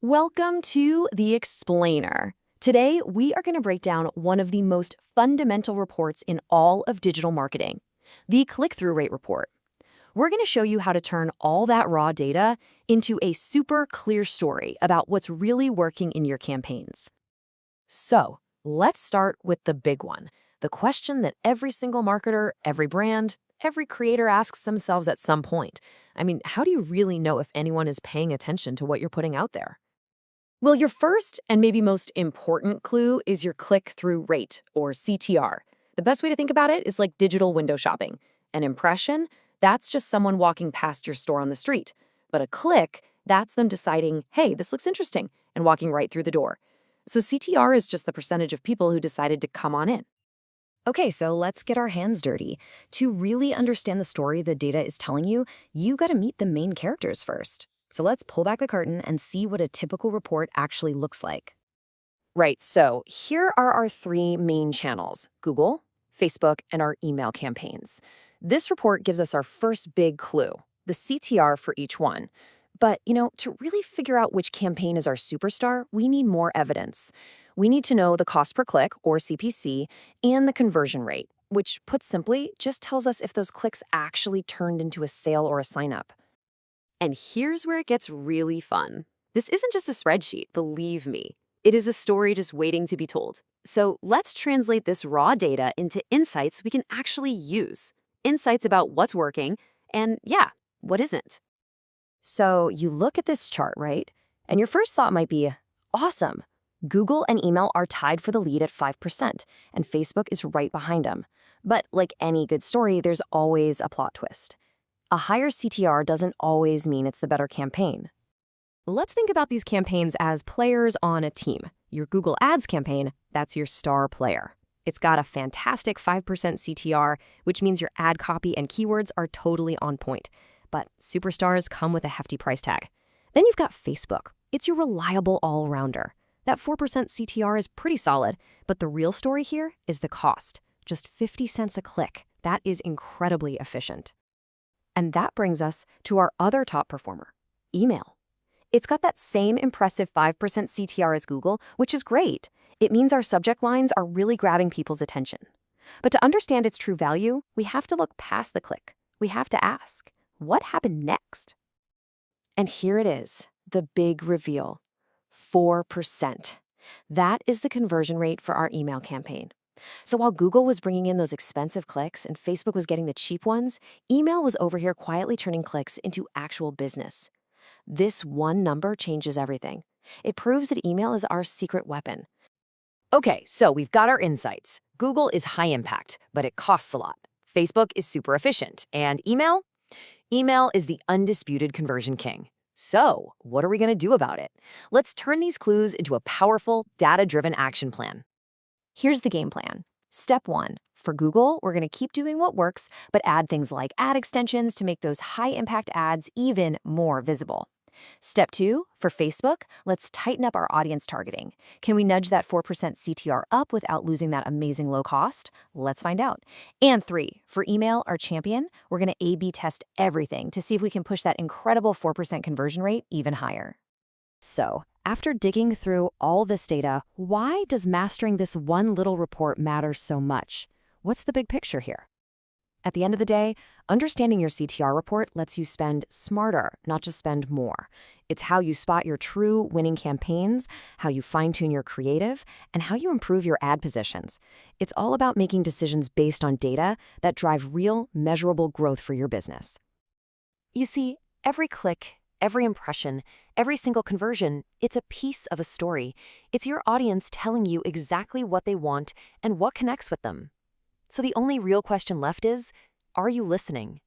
Welcome to The Explainer. Today, we are going to break down one of the most fundamental reports in all of digital marketing, the click-through rate report. We're going to show you how to turn all that raw data into a super clear story about what's really working in your campaigns. So, let's start with the big one, the question that every single marketer, every brand, every creator asks themselves at some point. How do you really know if anyone is paying attention to what you're putting out there? Well, your first and maybe most important clue is your click-through rate, or CTR. The best way to think about it is like digital window shopping. An impression, that's just someone walking past your store on the street. But a click, that's them deciding, hey, this looks interesting, and walking right through the door. So CTR is just the percentage of people who decided to come on in. Okay, so let's get our hands dirty. To really understand the story the data is telling you, you gotta meet the main characters first. So let's pull back the curtain and see what a typical report actually looks like. Right, so here are our three main channels: Google, Facebook, and our email campaigns. This report gives us our first big clue, the CTR for each one. But, to really figure out which campaign is our superstar, we need more evidence. We need to know the cost per click, or CPC, and the conversion rate, which, put simply, just tells us if those clicks actually turned into a sale or a sign-up. And here's where it gets really fun. This isn't just a spreadsheet, believe me. It is a story just waiting to be told. So let's translate this raw data into insights we can actually use. Insights about what's working and, what isn't. So you look at this chart, right? And your first thought might be, awesome. Google and email are tied for the lead at 5%, and Facebook is right behind them. But like any good story, there's always a plot twist. A higher CTR doesn't always mean it's the better campaign. Let's think about these campaigns as players on a team. Your Google Ads campaign, that's your star player. It's got a fantastic 5% CTR, which means your ad copy and keywords are totally on point. But superstars come with a hefty price tag. Then you've got Facebook. It's your reliable all-rounder. That 4% CTR is pretty solid, but the real story here is the cost. Just 50 cents a click. That is incredibly efficient. And that brings us to our other top performer, email. It's got that same impressive 5% CTR as Google, which is great. It means our subject lines are really grabbing people's attention. But to understand its true value, we have to look past the click. We have to ask, what happened next? And here it is, the big reveal, 4%. That is the conversion rate for our email campaign. So while Google was bringing in those expensive clicks and Facebook was getting the cheap ones, email was over here quietly turning clicks into actual business. This one number changes everything. It proves that email is our secret weapon. Okay, so we've got our insights. Google is high impact, but it costs a lot. Facebook is super efficient. And email? Email is the undisputed conversion king. So what are we going to do about it? Let's turn these clues into a powerful, data-driven action plan. Here's the game plan. Step 1. For Google, we're going to keep doing what works, but add things like ad extensions to make those high-impact ads even more visible. Step 2. For Facebook, let's tighten up our audience targeting. Can we nudge that 4% CTR up without losing that amazing low cost? Let's find out. And 3. For email, our champion, we're going to A/B test everything to see if we can push that incredible 4% conversion rate even higher. So, after digging through all this data, why does mastering this one little report matter so much? What's the big picture here? At the end of the day, understanding your CTR report lets you spend smarter, not just spend more. It's how you spot your true winning campaigns, how you fine-tune your creative, and how you improve your ad positions. It's all about making decisions based on data that drive real, measurable growth for your business. You see, every click, every impression, every single conversion, it's a piece of a story. It's your audience telling you exactly what they want and what connects with them. So the only real question left is, are you listening?